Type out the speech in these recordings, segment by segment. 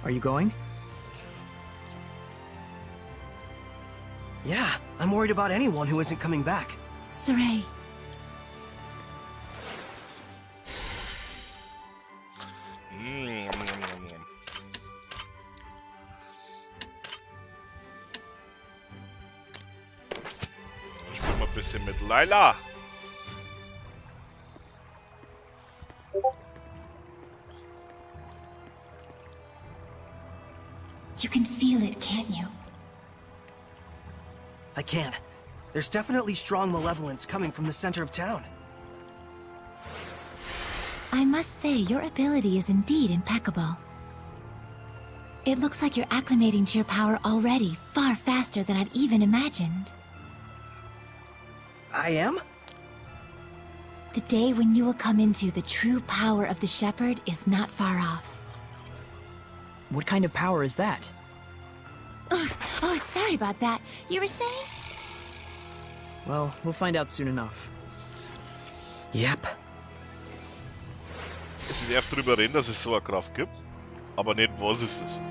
Are you going? Yeah, I'm worried about anyone who isn't coming back. Sorey. Ich bin mal ein bisschen mit Layla. You can feel it, can't you? I can. There's definitely strong malevolence coming from the center of town. I must say, your ability is indeed impeccable. It looks like you're acclimating to your power already, far faster than I'd even imagined. I am? The day when you will come into the true power of the Shepherd is not far off. What kind of power is that? Oh, sorry about that. You were saying? Well, we'll find out soon enough. Yep. Ich nerv drüber reden, dass es so eine Kraft gibt, aber nicht, was es ist.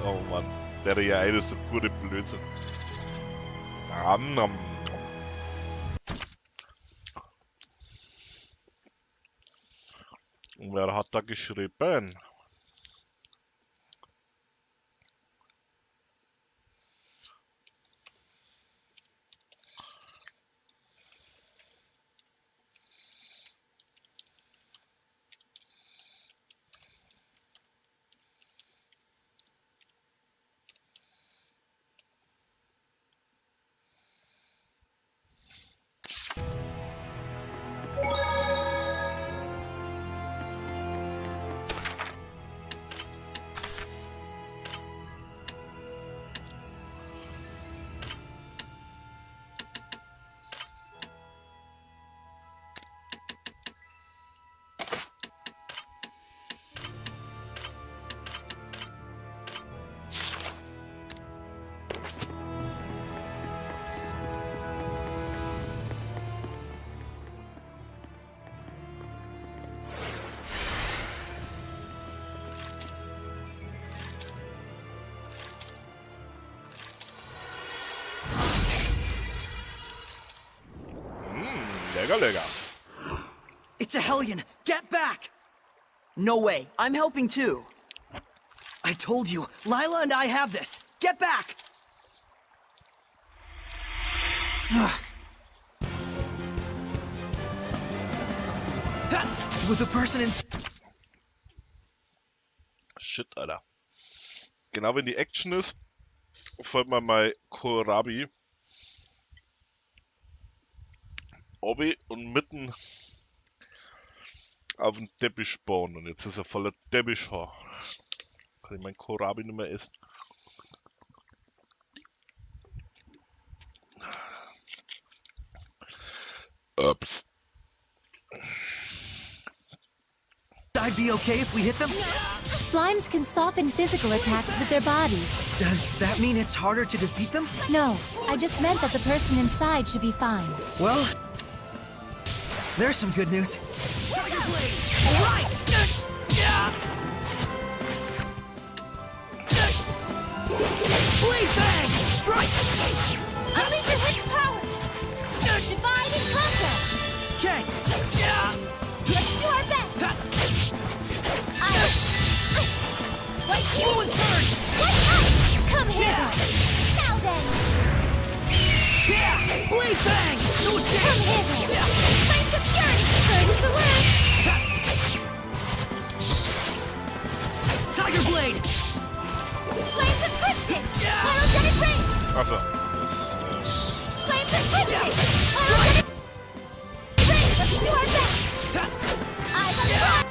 Oh Mann, wäre ja eines der pure Blödsinn. Wer hat da geschrieben? Lecker, lecker. It's a Hellion! Get back! No way! I'm helping too! I told you, Lila and I have this! Get back! With the person in... Shit, Alter. Genau wenn die Action ist, folgt man mal Kohlrabi. Obi und mitten auf den Teppich spawnen. Und jetzt ist er voller Teppichhaar. Kann ich meinen Kohlrabi nicht mehr essen. Ups. I'd be okay if we hit them? Slimes can soften physical attacks with their bodies. Does that mean it's harder to defeat them? No, I just meant that the person inside should be fine. Well, there's some good news. Tiger Blade! Right! Blaze Bang! Strike! Unleash your hidden power! Divide and conquer! Okay! Let's do our best! Fluid Surge! Come here! Now then! Yeah! Blaze Bang! No escape! Come here! Flames of Fury! Third is the word! Tiger Blade! Flames of Crimson! Aerogenic Ray! Achso, das Flames of Crimson! Aerogenic Ray! Let's do our best! Eyes on the prize!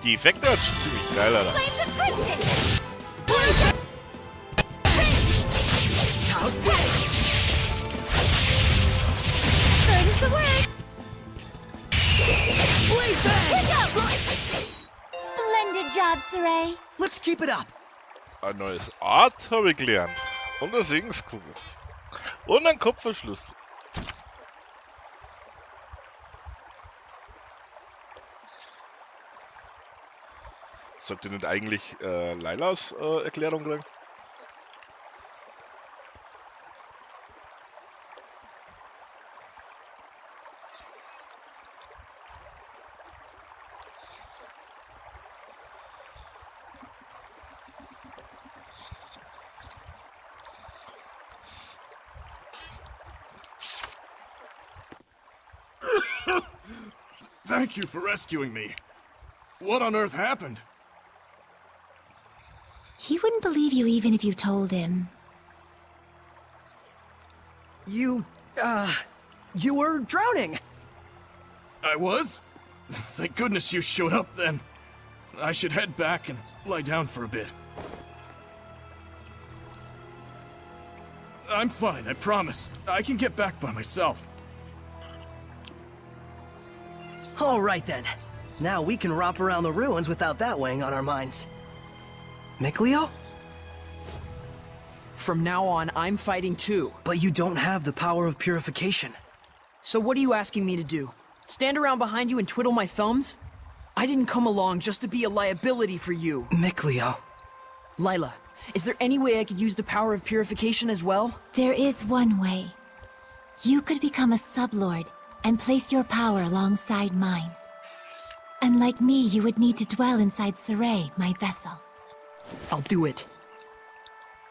die Effekte hat schon ziemlich geil, Alter. Flames of Crimson! Blaze of How's this? Third is the word! Blaze Bang! Here goes! Strike! Splendid job, Sorey! Let's keep it up. Ein neues Art habe ich gelernt. Und eine Segenskugel. Und ein Kupferschlüssel. Sollte nicht eigentlich Lailas Erklärung kriegen? Thank you for rescuing me. What on earth happened? He wouldn't believe you even if you told him. You were drowning. I was? Thank goodness you showed up then. I should head back and lie down for a bit. I'm fine, I promise. I can get back by myself. All right then. Now we can romp around the ruins without that weighing on our minds. Mikleo? From now on, I'm fighting too. But you don't have the power of purification. So what are you asking me to do? Stand around behind you and twiddle my thumbs? I didn't come along just to be a liability for you. Mikleo. Lila, is there any way I could use the power of purification as well? There is one way. You could become a sublord and place your power alongside mine. And like me, you would need to dwell inside Sorey, my vessel. I'll do it.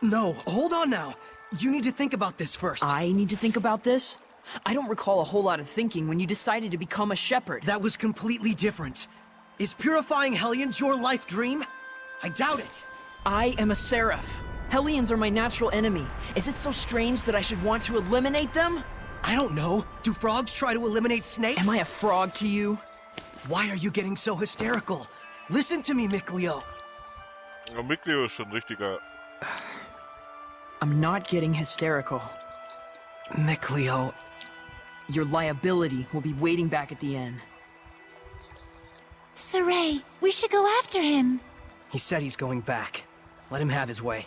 No, hold on now. You need to think about this first. I need to think about this? I don't recall a whole lot of thinking when you decided to become a shepherd. That was completely different. Is purifying Hellions your life dream? I doubt it. I am a seraph. Hellions are my natural enemy. Is it so strange that I should want to eliminate them? I don't know. Do frogs try to eliminate snakes? Am I a frog to you? Why are you getting so hysterical? Listen to me, Mikleo. Ja, Mikleo ist schon richtiger. I'm not getting hysterical. Mikleo. Your liability will be waiting back at the inn. Sorey, we should go after him. He said he's going back. Let him have his way.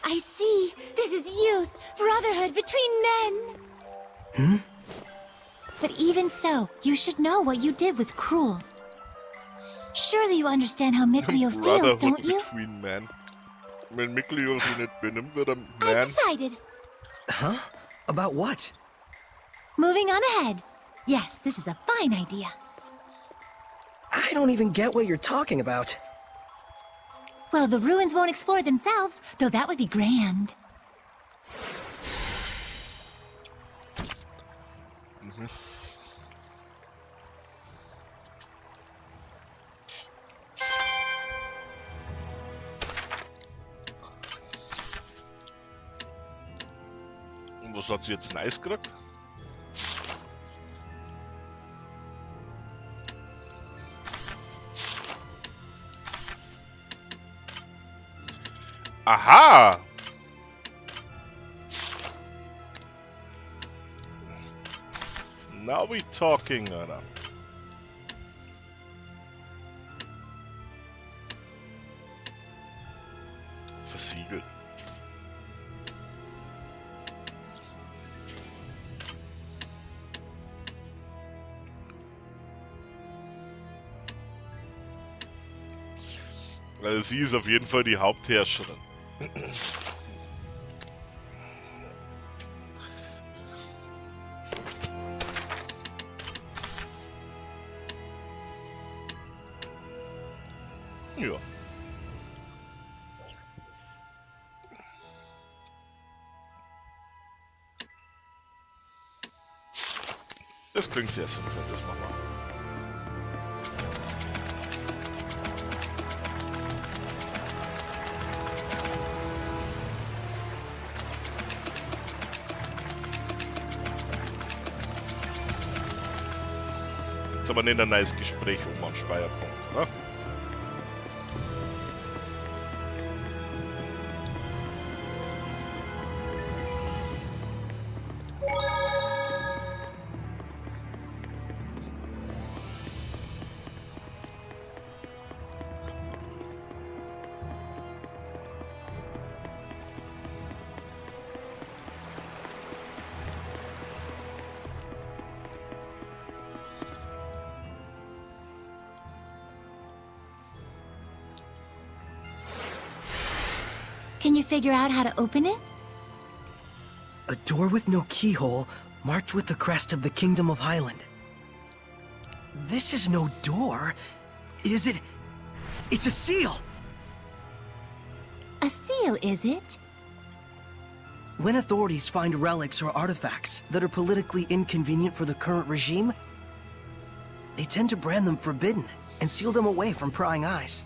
I see. This is youth, brotherhood between men. But even so, you should know what you did was cruel. Surely you understand how Mikleo feels, Brotherhood don't you? between men. Wenn Mikleo sich nicht benimmt, wird er I man. decided. Huh? About what? Moving on ahead. Yes, this is a fine idea. I don't even get what you're talking about. Well, the ruins won't explore themselves, though that would be grand. Und was hat sie jetzt nice gekriegt? Aha! Now we talking, Alter. Versiegelt. Also sie ist auf jeden Fall die Hauptherrscherin. Ja. Das klingt sehr sinnvoll, das machen wir. Jetzt aber nicht ein neues Gespräch um am Speierpunkt, ne? Can you figure out how to open it? A door with no keyhole, marked with the crest of the Kingdom of Highland. This is no door. Is it? It's a seal! A seal, is it? When authorities find relics or artifacts that are politically inconvenient for the current regime, they tend to brand them forbidden and seal them away from prying eyes.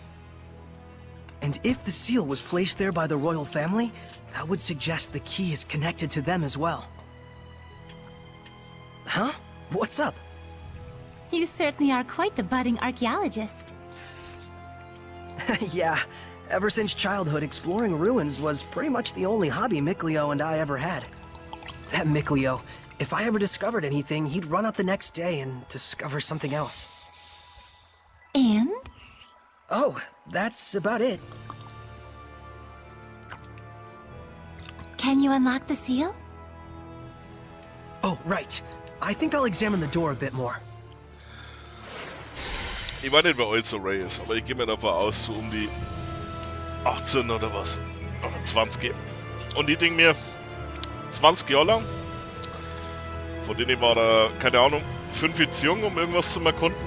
And if the seal was placed there by the royal family, that would suggest the key is connected to them as well. Huh? What's up? You certainly are quite the budding archaeologist. Yeah, ever since childhood, exploring ruins was pretty much the only hobby Mikleo and I ever had. That Mikleo, if I ever discovered anything, he'd run out the next day and discover something else. And? Oh, that's about it. Can you unlock the seal? Oh, right. I think I'll examine the door a bit more. Ich weiß nicht, wer alt Sorey ist, aber ich gehe mir davon aus, so um die 18 oder was. Oder 20. Und ich denke mir, 20 Jahre lang, von denen war da, keine Ahnung, 5 jetzt jung, um irgendwas zu erkunden.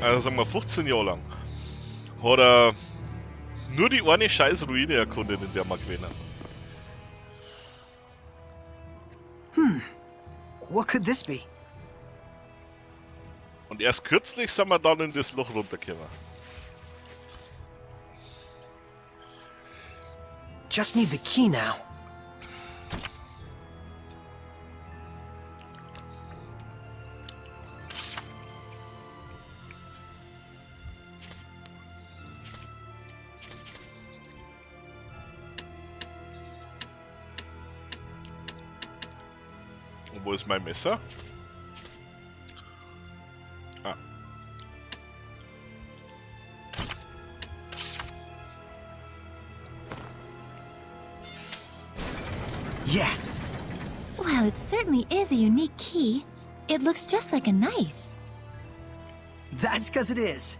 Also sagen wir 15 Jahre lang. Hat er nur die eine scheiß Ruine erkundet, in der wir gewesen. What could this be? Und erst kürzlich sind wir dann in das Loch runtergekommen. Just need the key now. Und wo ist mein Messer? Ah. Yes. Well, it certainly is a unique key. It looks just like a knife. That's because it is.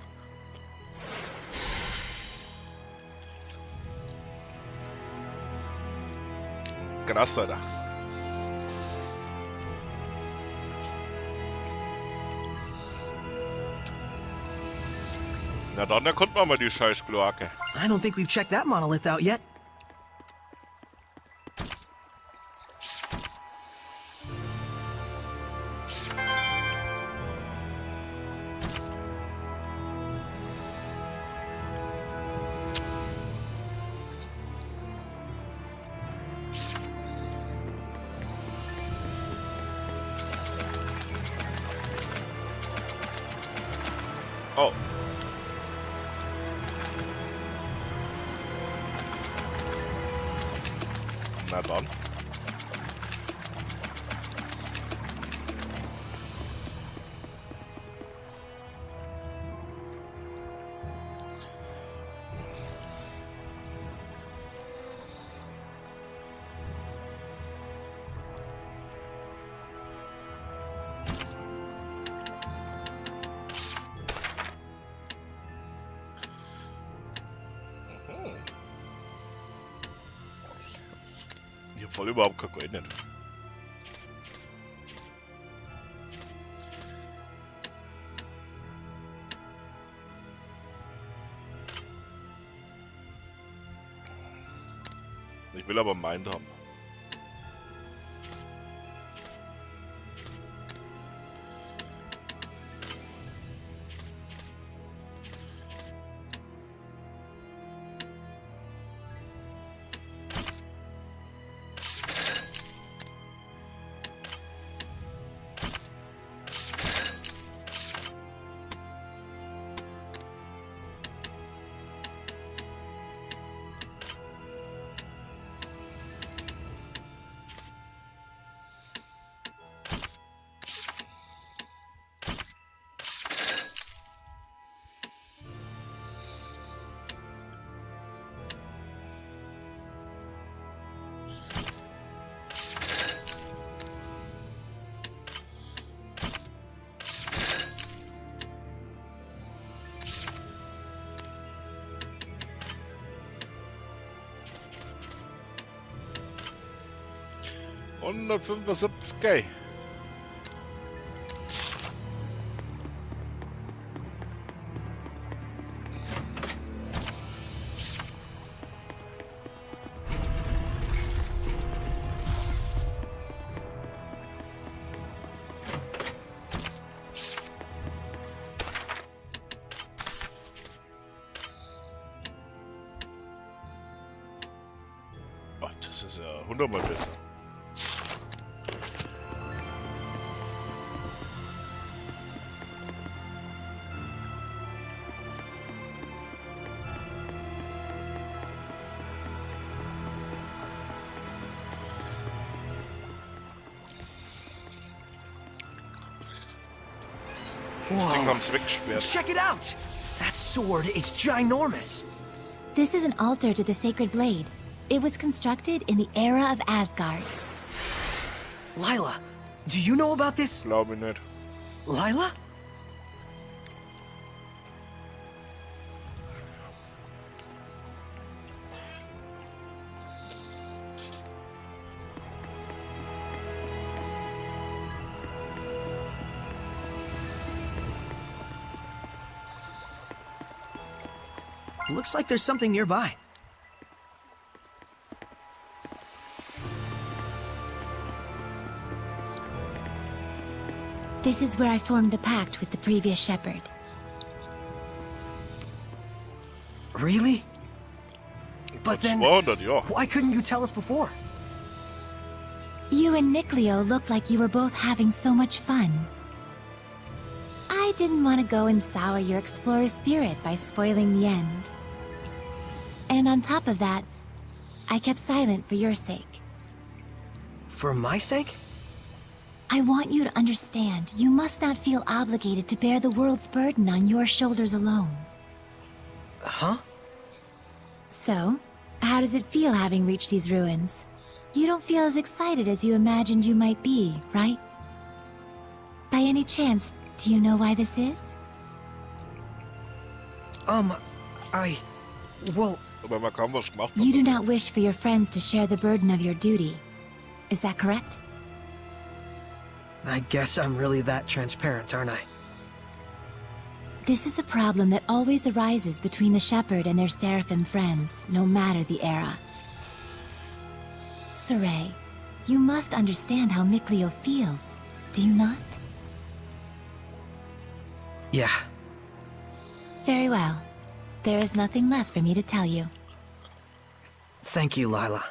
Krass, Alter. Na dann erkunden wir mal die scheiß Kloake. I don't think we've checked that monolith out yet. Oh. Na dann. Ich hab voll überhaupt kein Geld nicht. Ich will aber Mind haben. 175K. Ach, das ist ja 100-mal besser. Das Ding haben sie weggesperrt. Check it out! That sword, it's ginormous. This is an altar to the sacred blade. It was constructed in the era of Asgard. Lila, do you know about this? Glaube ich nicht. Lila? Looks like there's something nearby. This is where I formed the pact with the previous shepherd. Really? But then, 200, ja. why couldn't you tell us before? You and Mikleo looked like you were both having so much fun. I didn't want to go and sour your explorer spirit by spoiling the end. And on top of that, I kept silent for your sake. For my sake? I want you to understand, you must not feel obligated to bear the world's burden on your shoulders alone. Huh? So, how does it feel having reached these ruins? You don't feel as excited as you imagined you might be, right? By any chance, do you know why this is? Well, Aber man kann was gemacht You do haben. not wish for your friends to share the burden of your duty. Is that correct? I guess I'm really that transparent, aren't I? This is a problem that always arises between the shepherd and their seraphim friends, no matter the era. Sorey, you must understand how Mikleo feels, do you not? Yeah. Very well. There is nothing left for me to tell you. Thank you, Lila.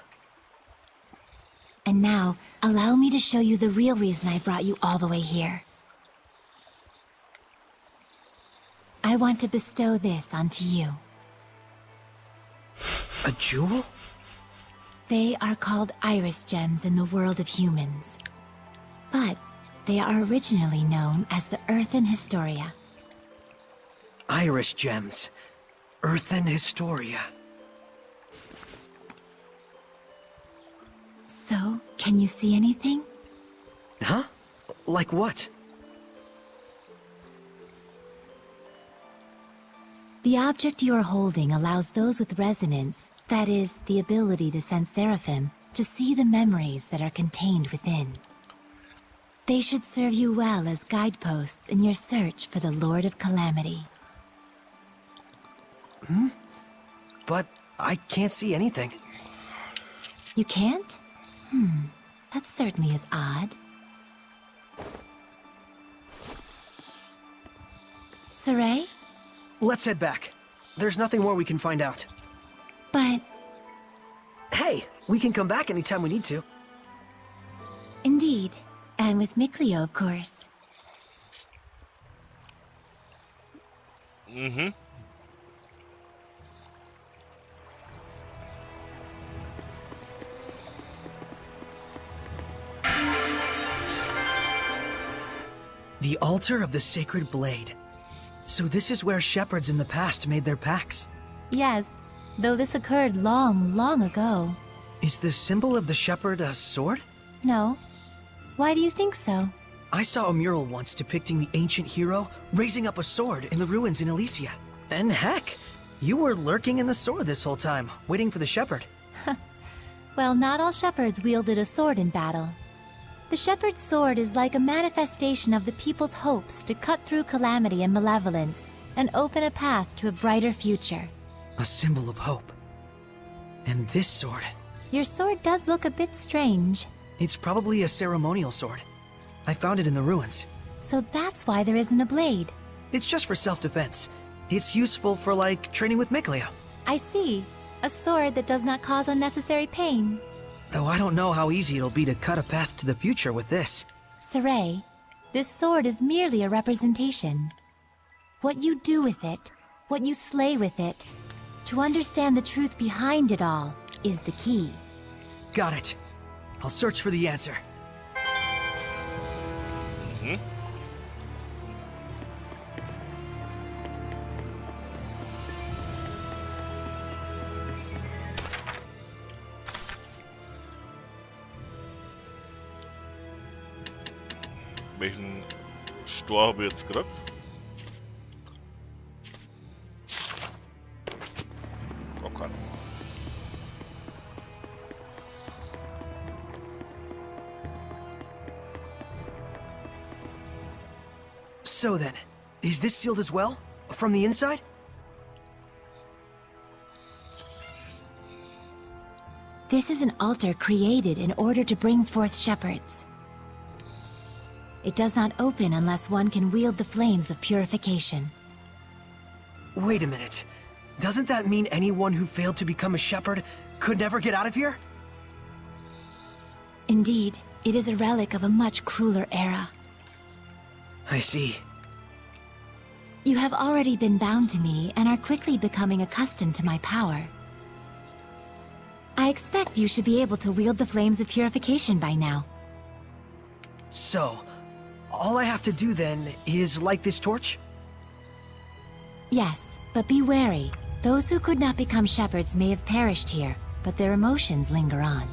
And now, allow me to show you the real reason I brought you all the way here. I want to bestow this onto you. A jewel? They are called iris gems in the world of humans. But they are originally known as the Earthen Historia. Iris gems. Earthen Historia. So, can you see anything? Huh? Like what? The object you are holding allows those with resonance, that is, the ability to sense seraphim, to see the memories that are contained within. They should serve you well as guideposts in your search for the Lord of Calamity. But I can't see anything. You can't? That certainly is odd. Sorey? Let's head back. There's nothing more we can find out. But Hey, we can come back anytime we need to. indeed, and with Mikleo, of course. Mhm. The altar of the sacred blade. So this is where shepherds in the past made their pacts. Yes, though this occurred long, long ago. Is the symbol of the shepherd a sword? No. Why do you think so? I saw a mural once depicting the ancient hero raising up a sword in the ruins in Elysia. And heck, you were lurking in the sword this whole time, waiting for the shepherd. Well, not all shepherds wielded a sword in battle. The shepherd's sword is like a manifestation of the people's hopes to cut through calamity and malevolence and open a path to a brighter future. A symbol of hope. And this sword, Your sword does look a bit strange. it's probably a ceremonial sword. I found it in the ruins. So that's why there isn't a blade. It's just for self-defense. It's useful for, like, training with Miklea. I see. A sword that does not cause unnecessary pain. Though I don't know how easy it'll be to cut a path to the future with this. Sorey, this sword is merely a representation. What you do with it, what you slay with it, to understand the truth behind it all, is the key. Got it. I'll search for the answer. Welchen Stor habe ich jetzt gekriegt? Okay. So then, is this sealed as well? From the inside? This is an altar created in order to bring forth shepherds. It does not open unless one can wield the flames of purification. Wait a minute. Doesn't that mean anyone who failed to become a shepherd could never get out of here? Indeed, it is a relic of a much crueler era. I see. You have already been bound to me and are quickly becoming accustomed to my power. I expect you should be able to wield the flames of purification by now. So, all I have to do then is light this torch? Yes, but be wary. Those who could not become shepherds may have perished here, but their emotions linger on.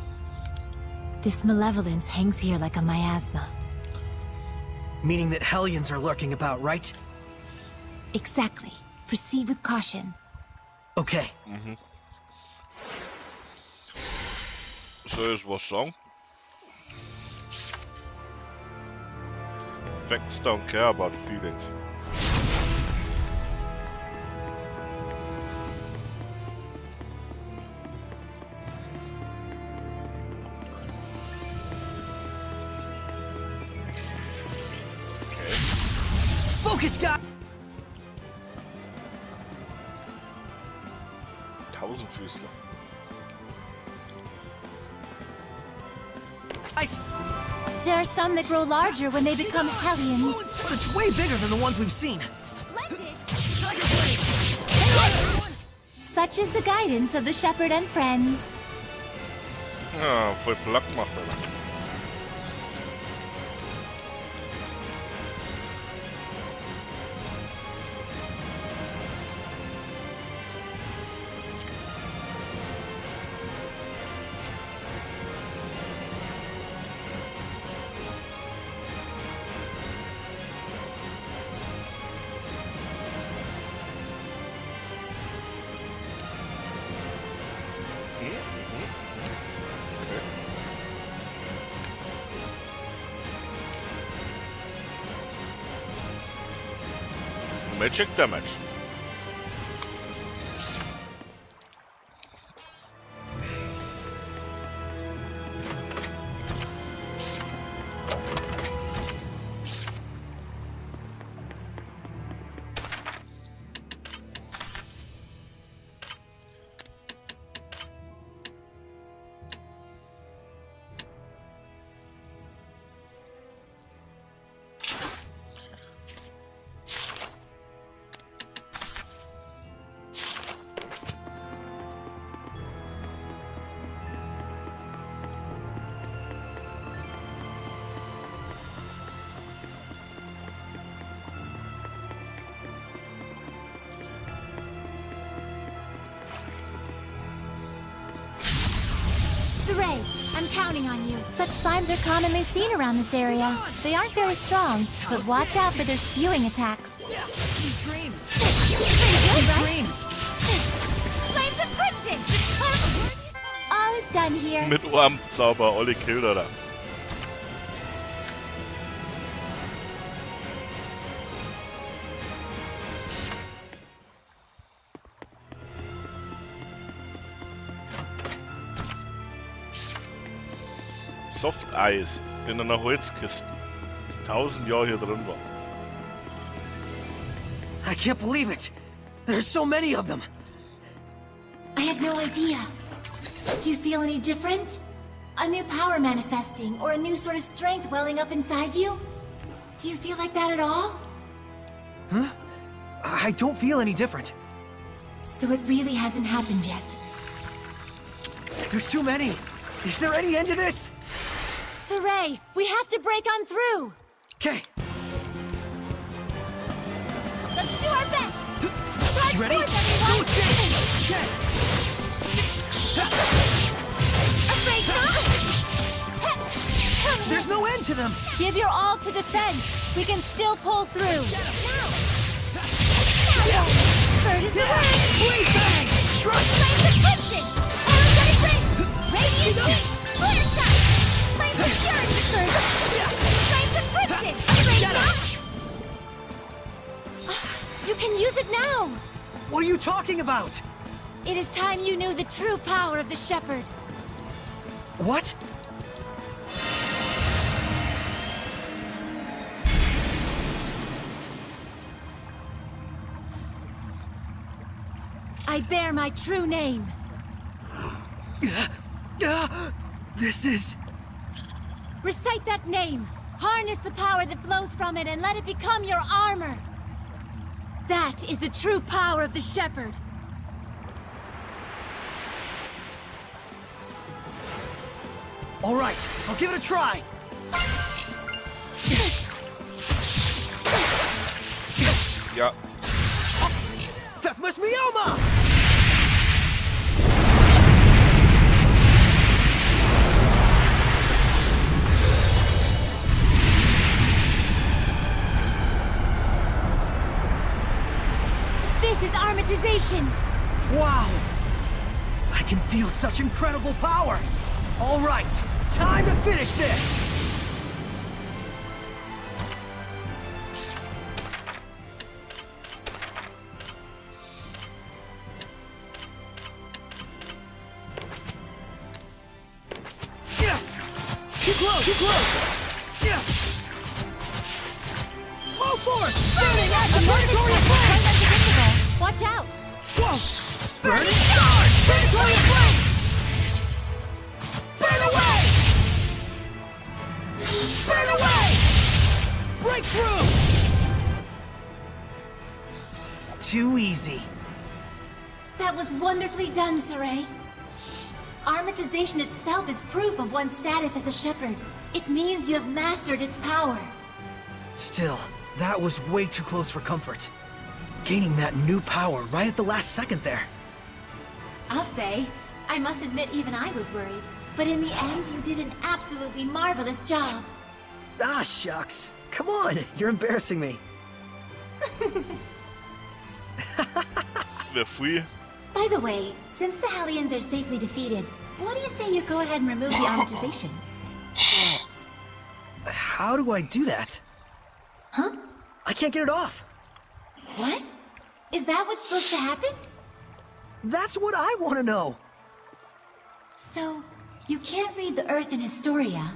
This malevolence hangs here like a miasma. Meaning that Hellions are lurking about, right? Exactly. Proceed with caution. Okay. Soll ich was sagen? Facts don't care about feelings. Focus, guy! Tausendfüßler. Ice! There are some that grow larger when they become Hellions. But it's way bigger than the ones we've seen. Such is the guidance of the shepherd and friends. Ja, voll platt macht er das. Magic damage. Sorey, I'm counting on you. Such slimes are commonly seen around this area. They aren't very strong, but watch out for their spewing attacks. Dreams. Dreams. Flames of crimson! All is done here. Mit Ohrenzauber, Olli killt er da. Softeis in einer Holzkiste, die 1000 Jahre hier drin war. I can't believe it. There's so many of them. I have no idea. Do you feel any different? A new power manifesting, or a new sort of strength welling up inside you? Do you feel like that at all? Huh? I don't feel any different. So it really hasn't happened yet. There's too many. Is there any end to this? Sorey, we have to break on through! Okay. Let's do our best! Strike Ready? forth, everyone! Go, Skate! Okay. Afraid not? There's no end to them. Give your all to defense. We can still pull through. Now! Bird is the word! Blade bang! Strike! Flames of Crimson! Energetic ring! Radiant beam! Flare shot! Flames of Fury! Bird! Flames of Crimson! Flame shot! You can use it now! What are you talking about? It is time you knew the true power of the Shepherd. What? I bear my true name. This is... Recite that name. Harness the power that flows from it and let it become your armor. That is the true power of the Shepherd. All right, I'll give it a try. Ja, Fethmas Mioma! This is armatization. Wow! I can feel such incredible power! All right, time to finish this! Yeah! Too close! Too close! Yeah! Flow force! Burning at the purgatory of flame! Watch out! Whoa! Burning charge! Purgatory of flame! Burn away! Burn away! Break through! Too easy. That was wonderfully done, Sorey. Armatization itself is proof of one's status as a shepherd. It means you have mastered its power. Still, that was way too close for comfort. Gaining that new power right at the last second there. I'll say, I must admit even I was worried. But in the end, you did an absolutely marvelous job. Ah, shucks. Come on, you're embarrassing me. wäre free. By the way, since the Hellions are safely defeated, what do you say you go ahead and remove the armatization? How do I do that? Huh? I can't get it off. What? Is that what's supposed to happen? That's what I want to know. So, you can't read the Earth in Historia.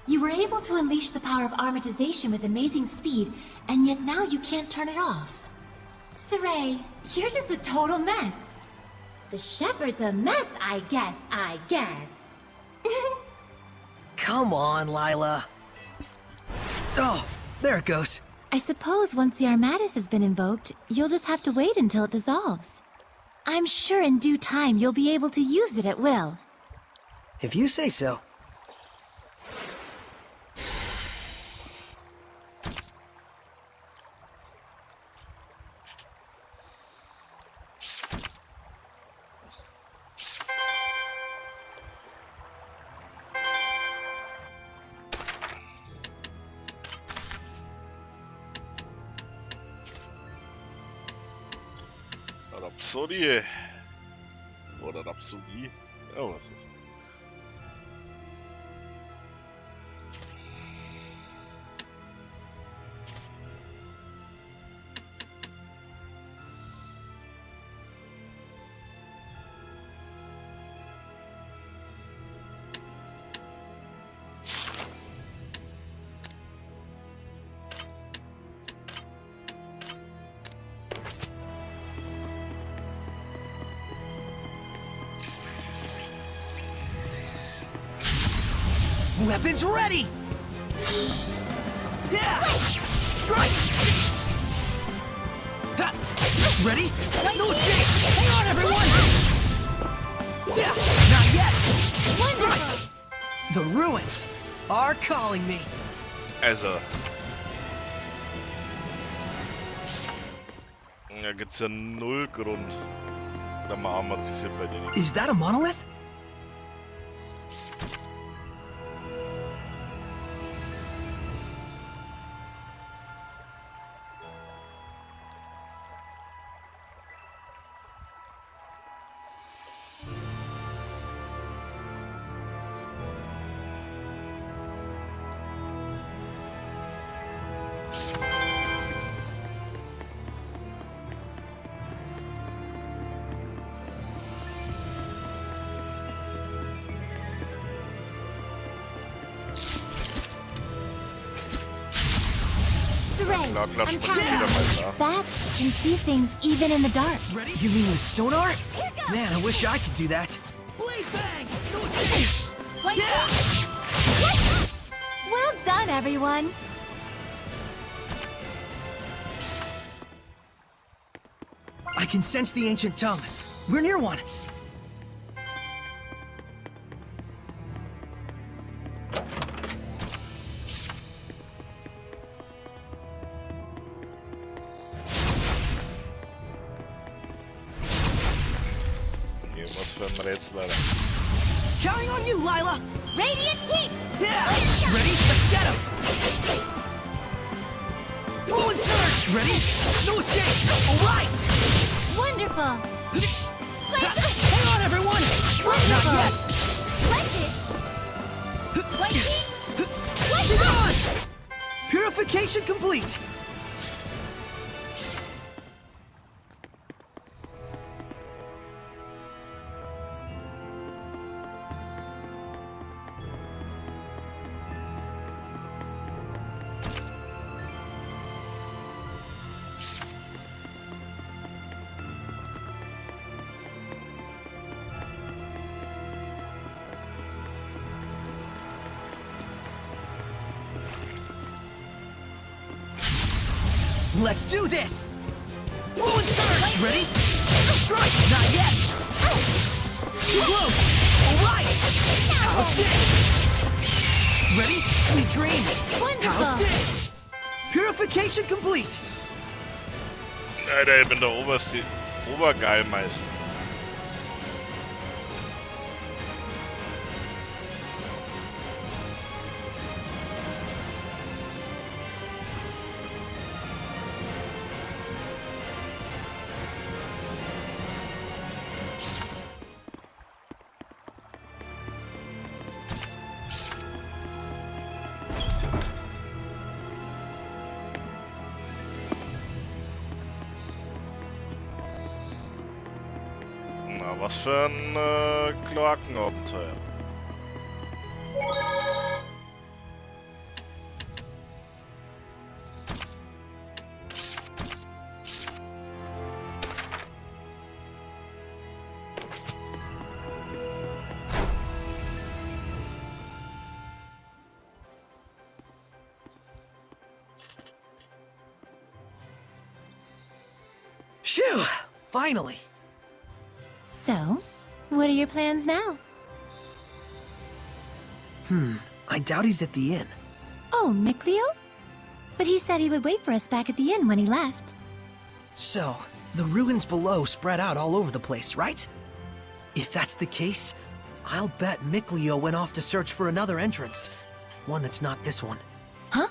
You were able to unleash the power of armatization with amazing speed, and yet now you can't turn it off. Sorey, you're just a total mess. The Shepherd's a mess, I guess. Come on, Lila. Oh, there it goes. I suppose once the Armatus has been invoked, you'll just have to wait until it dissolves. I'm sure in due time you'll be able to use it at will. If you say so. Rhapsodie. Oder Rhapsodie. Ja, was ist? Weapons ready! Yeah! Strike! Ha! Ready? No escape! Hang on, everyone! Yeah! Not yet! Strike! The ruins are calling me. Also. Da gibt's ja null Grund. Da machen wir das hier bei denen. Is that a monolith? Sorey, Klar, klatsch I'm mal die wieder counting. mal da. Bats can see things even in the dark. Ready? You mean with sonar? Man, I wish I could do that. Blade bang! No escape! Yeah! Well done, everyone. I can sense the ancient tongue. We're near one. Hier, was für ein Rätsel, Alter. Counting on you, Lila! Radiant heat. Yeah! Ready? Let's get him! Flow and surge! Ready? No escape! Alright! Wonderful. Hang on, everyone! Strike not yet! Splendid. Keep on! Purification complete! Let's do this! Flow and surge! Ready? Strike! Not yet! Too close! Alright! How's this? Ready? Sweet dreams! Wonderful. How's this? Purification complete! Alter, ich bin der oberste Obergeilmeister. Na, was für ein Kloakenabenteuer. Phew! Finally! So, what are your plans now? I doubt he's at the inn. Oh, Mikleo? But he said he would wait for us back at the inn when he left. So, the ruins below spread out all over the place, right? If that's the case, I'll bet Mikleo went off to search for another entrance. One that's not this one. Huh?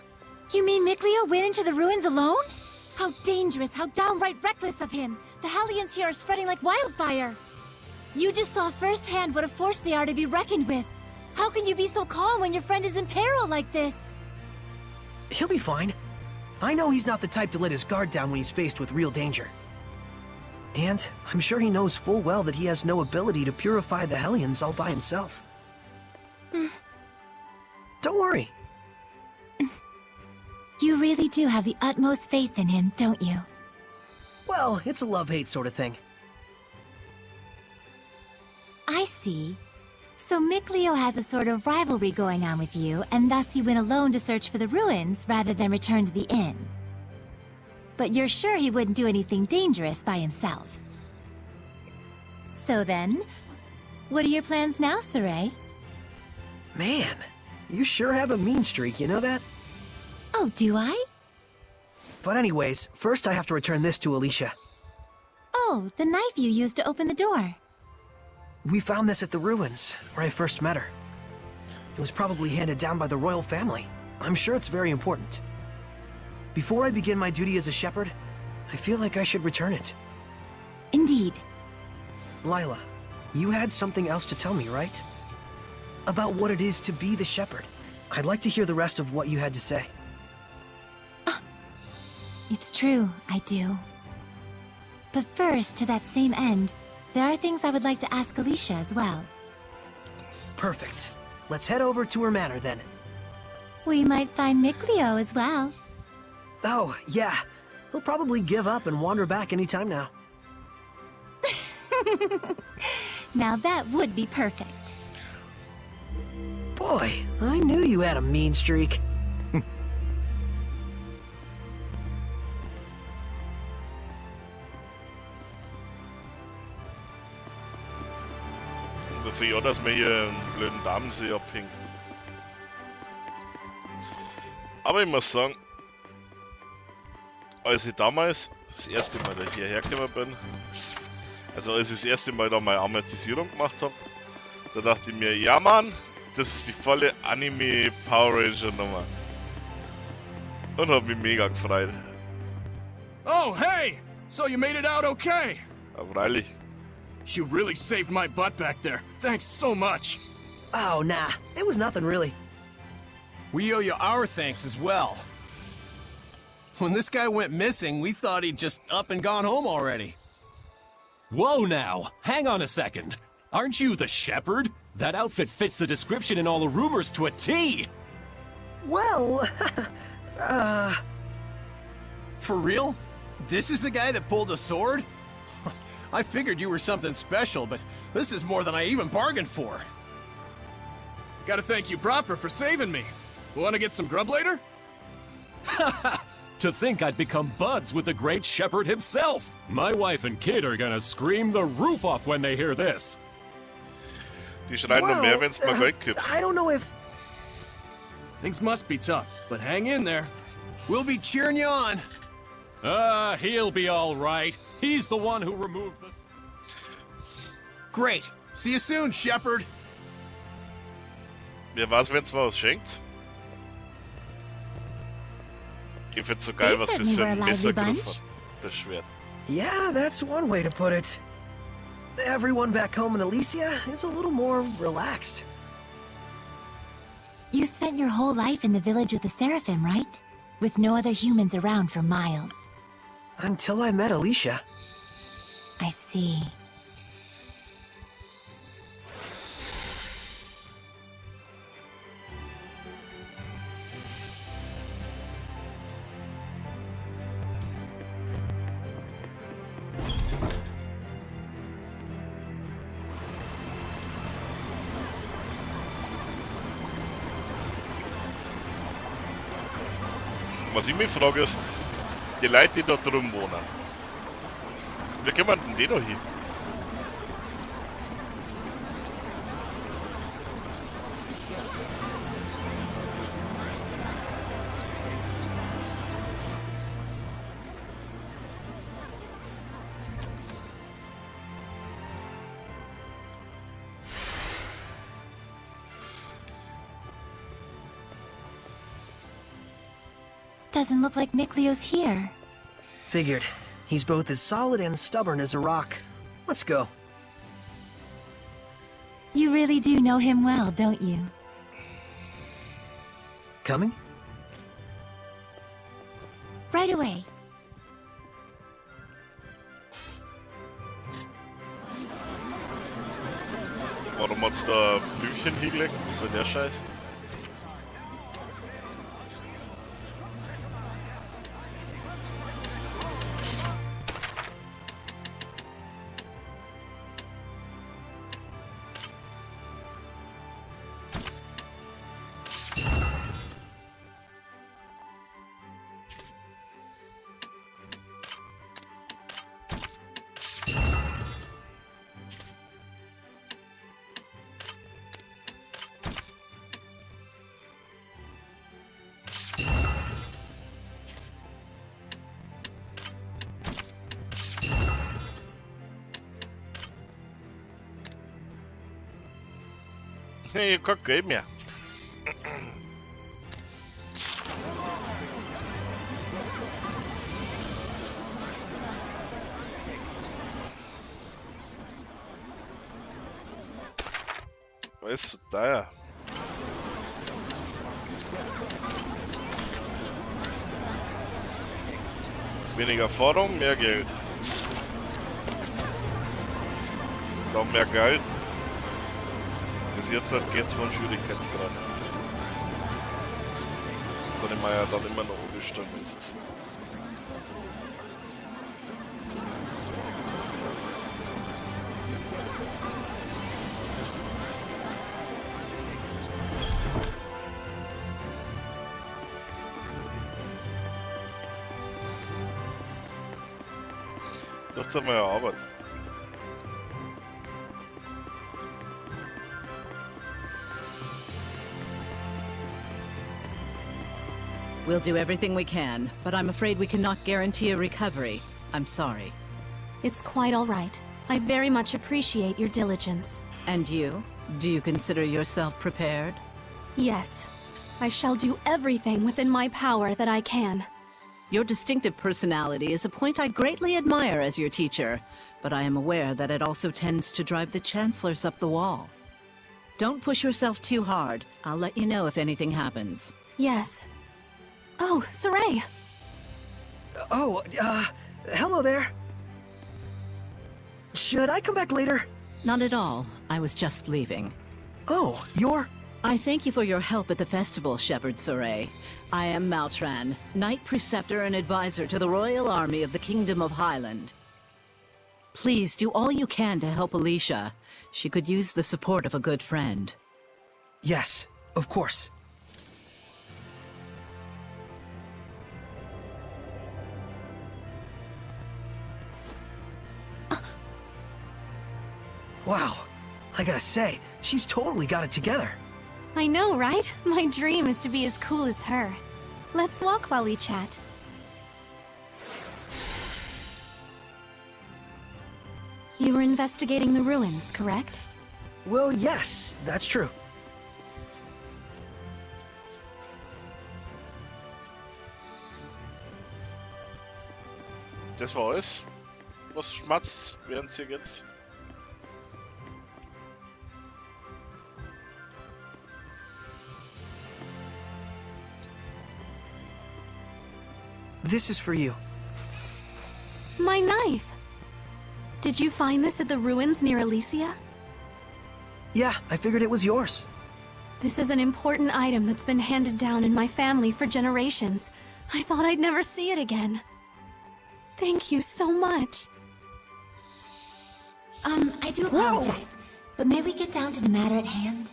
You mean Mikleo went into the ruins alone? How dangerous, how downright reckless of him! The Hellions here are spreading like wildfire! You just saw firsthand what a force they are to be reckoned with. How can you be so calm when your friend is in peril like this? He'll be fine. I know he's not the type to let his guard down when he's faced with real danger. And I'm sure he knows full well that he has no ability to purify the Hellions all by himself. Don't worry. You really do have the utmost faith in him, don't you? Well, it's a love-hate sort of thing. I see. So Mikleo has a sort of rivalry going on with you, and thus he went alone to search for the ruins rather than return to the inn. But you're sure he wouldn't do anything dangerous by himself. So then, what are your plans now, Sorey? Man, you sure have a mean streak, you know that? Oh, do I? But anyways, first I have to return this to Alicia. Oh, the knife you used to open the door. We found this at the ruins, where I first met her. It was probably handed down by the royal family. I'm sure it's very important. Before I begin my duty as a shepherd, I feel like I should return it. Indeed. Lila, you had something else to tell me, right? About what it is to be the shepherd. I'd like to hear the rest of what you had to say. It's true, I do. But first, to that same end, there are things I would like to ask Alicia as well. Perfect. Let's head over to her manor then. We might find Mikleo as well. Oh, yeah. He'll probably give up and wander back anytime now. Now that would be perfect. Boy, I knew you had a mean streak. Dafür ja, dass wir hier einen blöden Damensee abhängen. Aber ich muss sagen, als ich damals das erste Mal da hierher gekommen bin, also als ich das erste Mal da meine Amortisierung gemacht habe, da dachte ich mir, ja Mann, das ist die volle Anime Power Ranger Nummer. Und habe mich mega gefreut. Oh, hey! So you made it out okay? Aber freilich. You really saved my butt back there. Thanks so much. Oh, nah. It was nothing really. We owe you our thanks as well. When this guy went missing, we thought he'd just up and gone home already. Whoa now! Hang on a second. Aren't you the shepherd? That outfit fits the description in all the rumors to a T! Well, For real? This is the guy that pulled the sword? I figured you were something special, but this is more than I even bargained for. Gotta thank you proper for saving me. Wanna get some grub later? To think I'd become buds with the great shepherd himself! My wife and kid are gonna scream the roof off when they hear this! Die schreien nur mehr, wenn's mal Geld gibt. I don't know if... Things must be tough, but hang in there. We'll be cheering you on. He'll be alright. He's the one who removed the... Great. See you soon, shepherd. Wer weiß, wenn's mal was schenkt? Ich find's so geil, was das für ein Messergriff hat. Das Schwert. Yeah, that's one way to put it. Everyone back home in Alicia is a little more relaxed. You spent your whole life in the village of the Seraphim, right? With no other humans around for miles. Until I met Alicia. I see. Was ich mich frage ist, die Leute, die da drum wohnen, wie kommen denn die da hin? Doesn't look like Mikleo's here. Figured. He's both as solid and stubborn as a rock. Let's go. You really do know him well, don't you? Coming? Right away. Warum hat's da Blümchen hingelegt? Was soll der Scheiß? Nee, guck, gib mir. Weißt du, da. Weniger Forderung, mehr Geld. Noch mehr Geld. Bis jetzt geht's von Schwierigkeitsgrad. Das kann man ja dann immer noch umstellen, ist es. Jetzt haben wir ja Arbeit. We'll do everything we can, but I'm afraid we cannot guarantee a recovery. I'm sorry. It's quite all right. I very much appreciate your diligence. And you? Do you consider yourself prepared? Yes. I shall do everything within my power that I can. Your distinctive personality is a point I greatly admire as your teacher, but I am aware that it also tends to drive the chancellors up the wall. Don't push yourself too hard. I'll let you know if anything happens. Yes. Oh, Sorey! Oh, hello there. Should I come back later? Not at all. I was just leaving. Oh, you're... I thank you for your help at the festival, Shepherd Sorey. I am Maltran, Knight Preceptor and Advisor to the Royal Army of the Kingdom of Highland. Please do all you can to help Alicia. She could use the support of a good friend. Yes, of course. Wow, I gotta say, she's totally got it together. I know, right? My dream is to be as cool as her. Let's walk while we chat. You were investigating the ruins, correct? Well, yes, that's true. Das war alles. Was schmatzt, während sie jetzt. This is for you. My knife! Did you find this at the ruins near Alicia? Yeah, I figured it was yours. This is an important item that's been handed down in my family for generations. I thought I'd never see it again. Thank you so much. I do apologize, but may we get down to the matter at hand?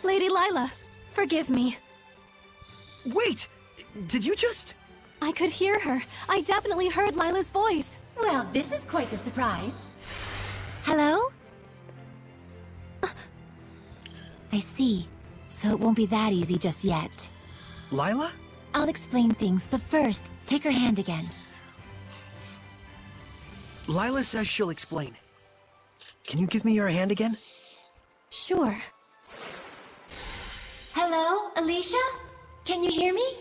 Lady Lila, forgive me. Wait! Did you just... I could hear her. I definitely heard Lila's voice. Well, this is quite the surprise. Hello? I see. So it won't be that easy just yet. Lila? I'll explain things, but first, take her hand again. Lila says she'll explain. Can you give me your hand again? Sure. Hello, Alicia? Can you hear me?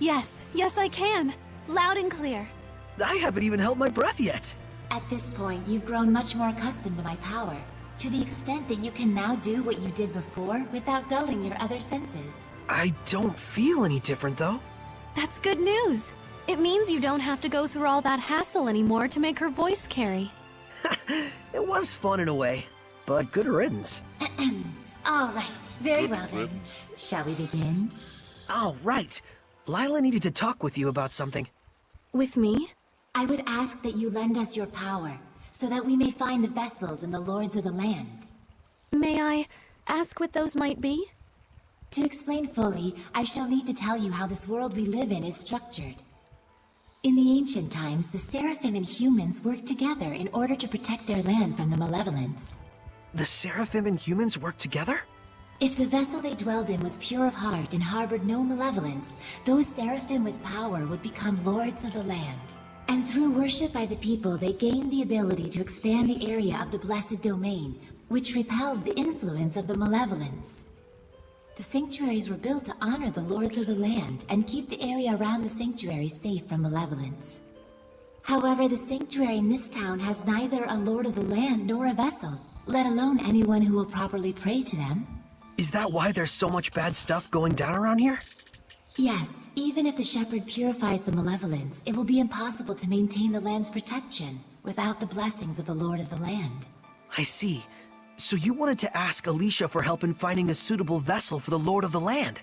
Yes, yes I can. Loud and clear. I haven't even held my breath yet. At this point, you've grown much more accustomed to my power, to the extent that you can now do what you did before without dulling your other senses. I don't feel any different, though. That's good news. It means you don't have to go through all that hassle anymore to make her voice carry. It was fun in a way, but good riddance. All right, very well then. Shall we begin? Oh, right. Lila needed to talk with you about something. With me? I would ask that you lend us your power, so that we may find the vessels and the lords of the land. May I ask what those might be? To explain fully, I shall need to tell you how this world we live in is structured. In the ancient times, the Seraphim and humans worked together in order to protect their land from the malevolence. The Seraphim and humans work together? If the vessel they dwelled in was pure of heart and harbored no malevolence, those Seraphim with power would become lords of the land. And through worship by the people, they gained the ability to expand the area of the blessed domain, which repels the influence of the malevolence. The sanctuaries were built to honor the lords of the land and keep the area around the sanctuary safe from malevolence. However, the sanctuary in this town has neither a lord of the land nor a vessel, let alone anyone who will properly pray to them. Is that why there's so much bad stuff going down around here? Yes, even if the shepherd purifies the malevolence, it will be impossible to maintain the land's protection without the blessings of the lord of the land. I see. So you wanted to ask Alicia for help in finding a suitable vessel for the lord of the land?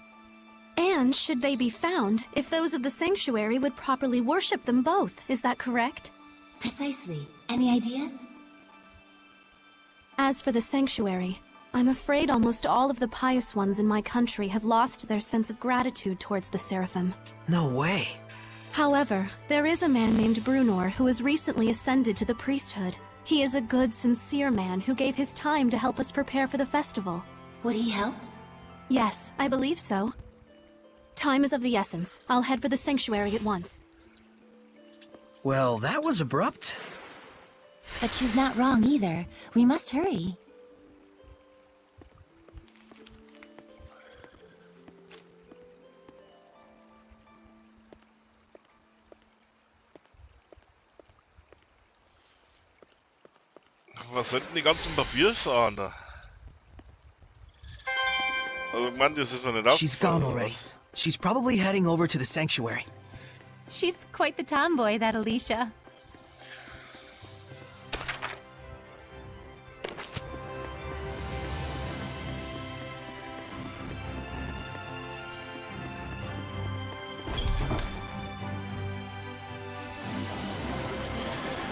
And should they be found, if those of the sanctuary would properly worship them both, is that correct? Precisely. Any ideas? As for the sanctuary, I'm afraid almost all of the pious ones in my country have lost their sense of gratitude towards the Seraphim. No way. However, there is a man named Brunor who has recently ascended to the priesthood. He is a good, sincere man who gave his time to help us prepare for the festival. Would he help? Yes, I believe so. Time is of the essence. I'll head for the sanctuary at once. Well, that was abrupt. But she's not wrong either. We must hurry. Was sind denn die ganzen Papiersachen da? Also, Mann, das ist noch nicht She's gone aufgefallen, oder already. was? She's probably heading over to the sanctuary. She's quite the tomboy, that Alicia.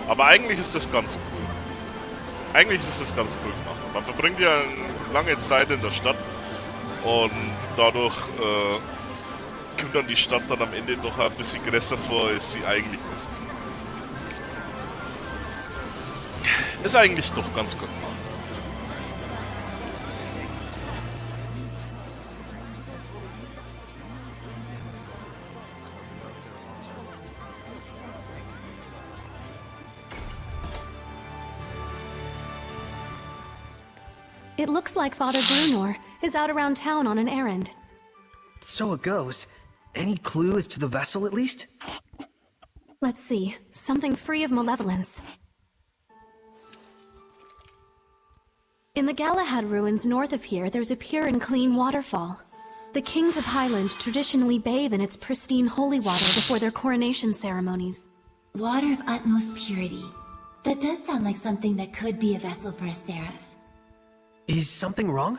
Aber eigentlich ist das ganz cool. Eigentlich ist das ganz cool gemacht. Man verbringt ja eine lange Zeit in der Stadt und dadurch kommt dann die Stadt dann am Ende doch ein bisschen größer vor, als sie eigentlich ist. Ist eigentlich doch ganz gut gemacht. It looks like Father Brunor is out around town on an errand. So it goes. Any clue as to the vessel, at least? Let's see. Something free of malevolence. In the Galahad ruins north of here, there's a pure and clean waterfall. The kings of Highland traditionally bathe in its pristine holy water before their coronation ceremonies. Water of utmost purity. That does sound like something that could be a vessel for a seraph. Is something wrong?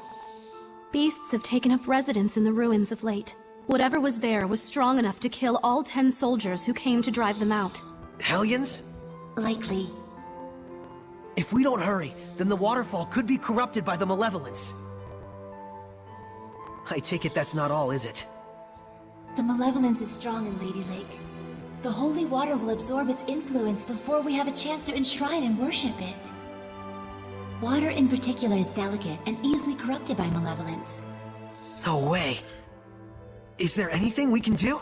Beasts have taken up residence in the ruins of late. Whatever was there was strong enough to kill all 10 soldiers who came to drive them out. Hellions? Likely. If we don't hurry, then the waterfall could be corrupted by the malevolence. I take it that's not all, is it? The malevolence is strong in Lady Lake. The holy water will absorb its influence before we have a chance to enshrine and worship it. Water in particular is delicate and easily corrupted by malevolence. No way. Is there anything we can do?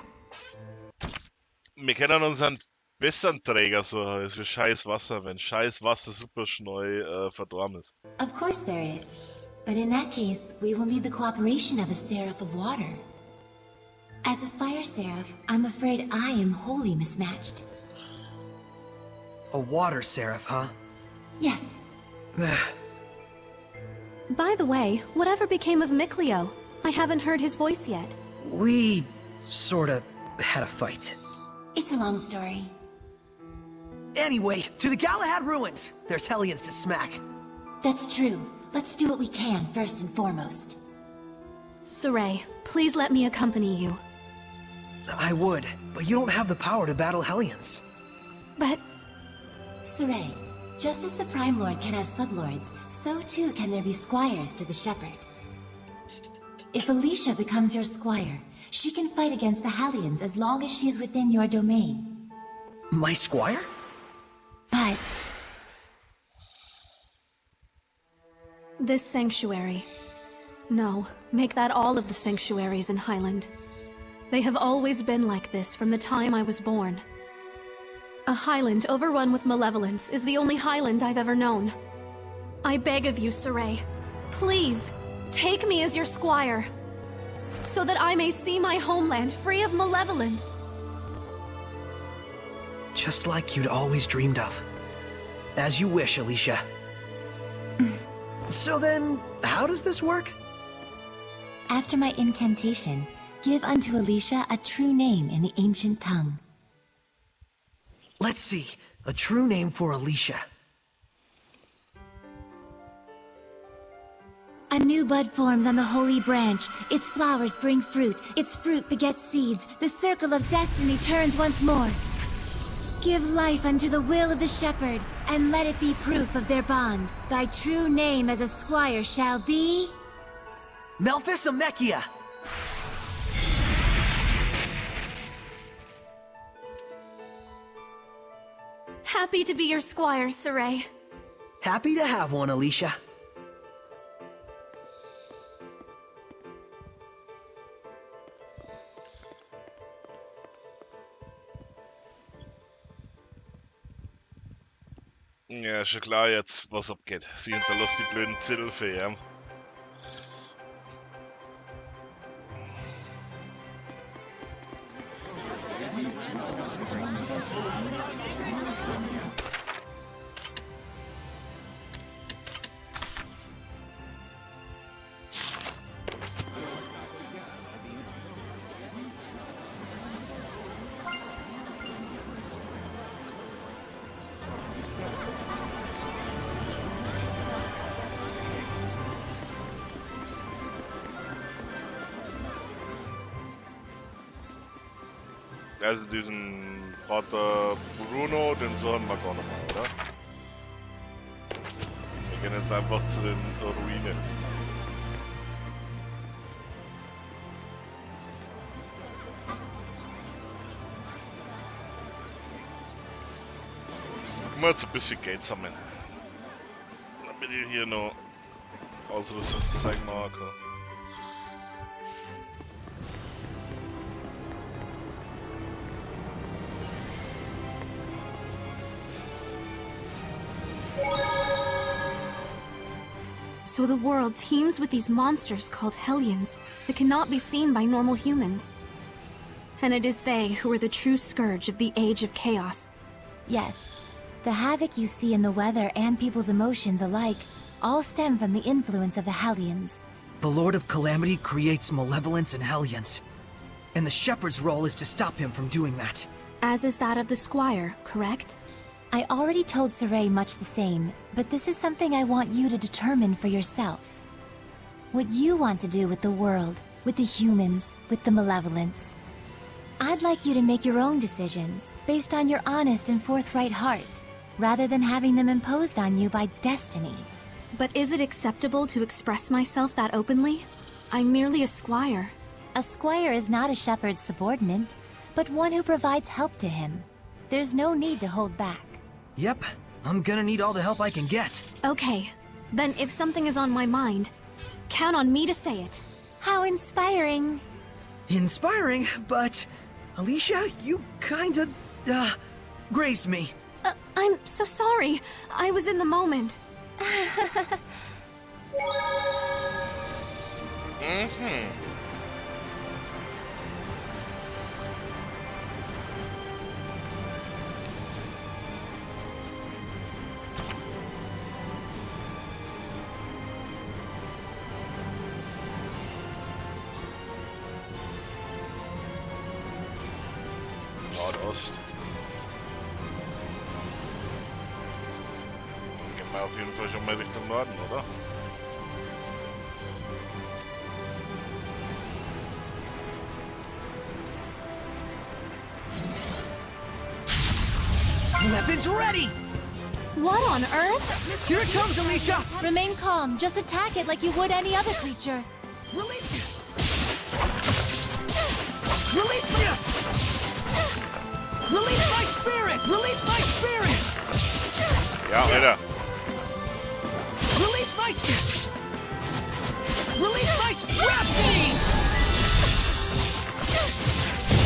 Wir können uns einen besseren Träger suchen als für scheiß Wasser, wenn scheiß Wasser super schnell verdorben ist. Of course there is. But in that case, we will need the cooperation of a seraph of water. As a fire seraph, I'm afraid I am wholly mismatched. A water seraph, huh? Yes. By the way, whatever became of Mikleo? I haven't heard his voice yet. We sorta had a fight. It's a long story. Anyway, to the Galahad ruins! There's hellions to smack. That's true. Let's do what we can first and foremost. Sorey, please let me accompany you. I would, but you don't have the power to battle hellions. But... Sorey, just as the Prime Lord can have sublords, so too can there be squires to the Shepherd. If Alicia becomes your squire, she can fight against the Hellions as long as she is within your domain. My squire? But... this sanctuary. No, make that all of the sanctuaries in Highland. They have always been like this from the time I was born. A Highland overrun with malevolence is the only Highland I've ever known. I beg of you, Sorey, please, take me as your squire. so that I may see my homeland free of malevolence. Just like you'd always dreamed of. As you wish, Alicia. So then, how does this work? After my incantation, give unto Alicia a true name in the ancient tongue. Let's see. A true name for Alicia. A new bud forms on the holy branch. Its flowers bring fruit. Its fruit begets seeds. The circle of destiny turns once more. Give life unto the will of the shepherd, and let it be proof of their bond. Thy true name as a squire shall be... Melphisamechia! Happy to be your squire, Sorey. Happy to have one, Alicia. Ja, ist ja klar jetzt, was abgeht. Sie hinterlässt die blöden Zettel für ihn. Also diesen Vater Bruno, den Sohn mag auch nochmal, oder? Wir gehen jetzt einfach zu den Ruinen. Gucken wir jetzt ein bisschen Geld sammeln. Damit ich hier noch Ausrüstungszeichen machen kann. So the world teems with these monsters called Hellions that cannot be seen by normal humans. And it is they who are the true scourge of the Age of Chaos. Yes. The havoc you see in the weather and people's emotions alike all stem from the influence of the Hellions. The Lord of Calamity creates malevolence and Hellions. And the Shepherd's role is to stop him from doing that. As is that of the Squire, correct? I already told Sorey much the same, but this is something I want you to determine for yourself. What you want to do with the world, with the humans, with the malevolence. I'd like you to make your own decisions, based on your honest and forthright heart, rather than having them imposed on you by destiny. But is it acceptable to express myself that openly? I'm merely a squire. A squire is not a shepherd's subordinate, but one who provides help to him. There's no need to hold back. Yep, I'm gonna need all the help I can get. Okay, then if something is on my mind, count on me to say it. How inspiring. Inspiring, but... Alicia, you kinda... grazed me. I'm so sorry. I was in the moment. Nordost. Gehen wir auf jeden Fall schon mal Richtung Norden, oder? Weapons ready! What on earth? Here it comes, Alicia! Remain calm. Just attack it like you would any other creature. Release me! Release me! Release my spirit! Release my spirit! Ja, Alter. Release my spirit! Release my rhapsody!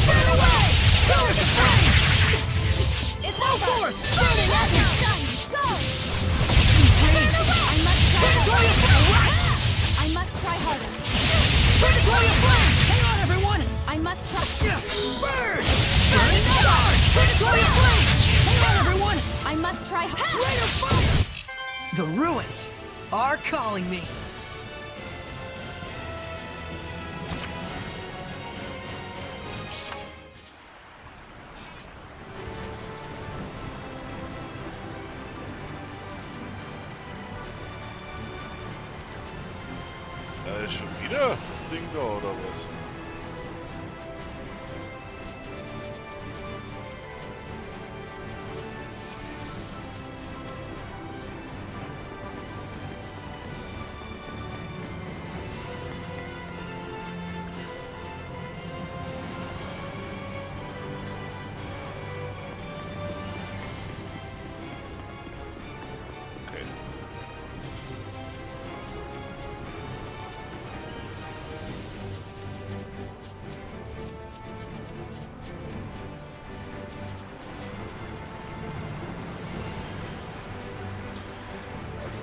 Burn away! Pillars of flame! It's Go over. forth! Burning It's done. Go. Purgatory of flame! I must try harder. Purgatory of flame! are calling me. Ist schon wieder ein Ding da, oder was?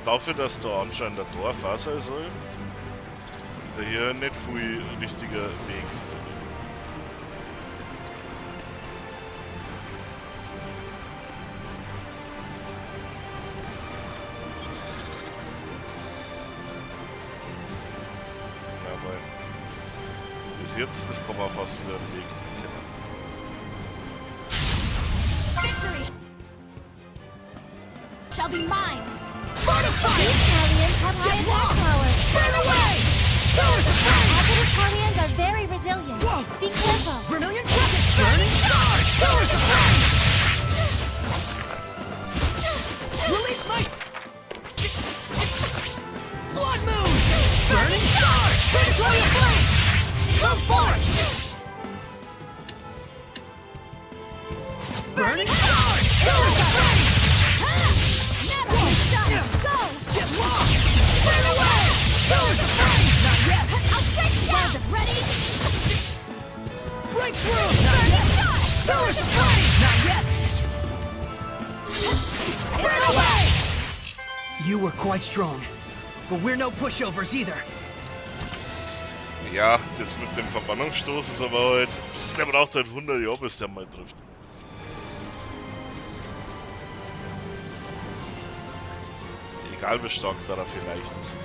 Dafür, dass da anscheinend ein Dorf auch sein soll, ist ja hier nicht viel richtiger Weg. Aber bis jetzt, das kann man fast wieder einen Weg kennen. Shall be mine! These Hellions have high attack power! Burn away! Hazardous Hellions are very resilient. Whoa! Be careful! Vermilion? Burning charge! Pillars of flame! Release my... Blood moon! Burning charge! Predatory flame! Come forth! Burning charge! Pillars of flame! Never stop! Go! Get lost! Burn away! Pillars of flame! Not yet! I'll strike down! Ready? Breakthrough! Not yet! Pillars of flame! Not yet! Burn away! You were quite strong, but we're no pushovers either. Ja, das mit dem Verbannungsstoß ist aber halt... Der braucht halt 100 Jahre, bis der mal trifft. Egal wie stark da vielleicht ist.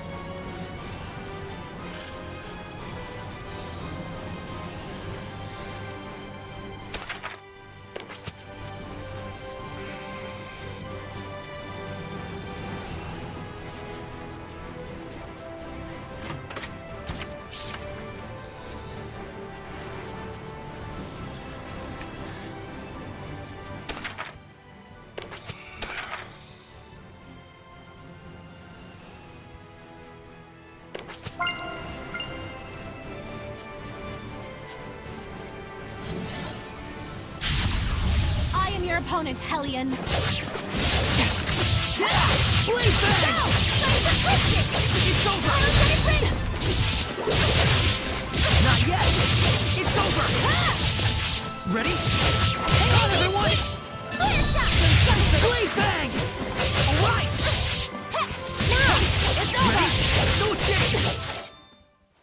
Your opponent, Hellion. Please, bang! It's over! Not yet! It's over! Ready? Hang on, everyone! Blade bang! Alright! Now! It's over! Ready? No escape!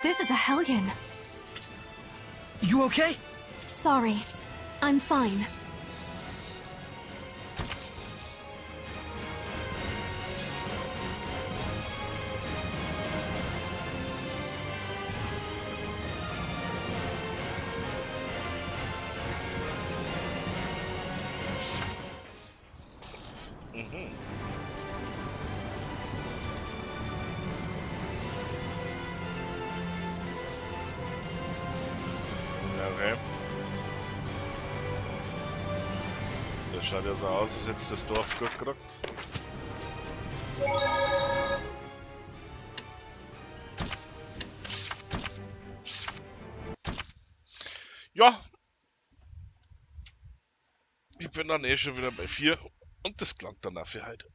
This is a Hellion. You okay? Sorry. I'm fine. Okay. Das schaut ja so aus, als jetzt das Dorf gut gerückt. Ja. Ich bin dann eh schon wieder bei 4 und das klang dann auch für heute.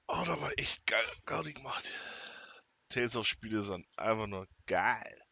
Oh, da war echt geil, gar nicht gemacht. Tales of Spiele sind einfach nur geil.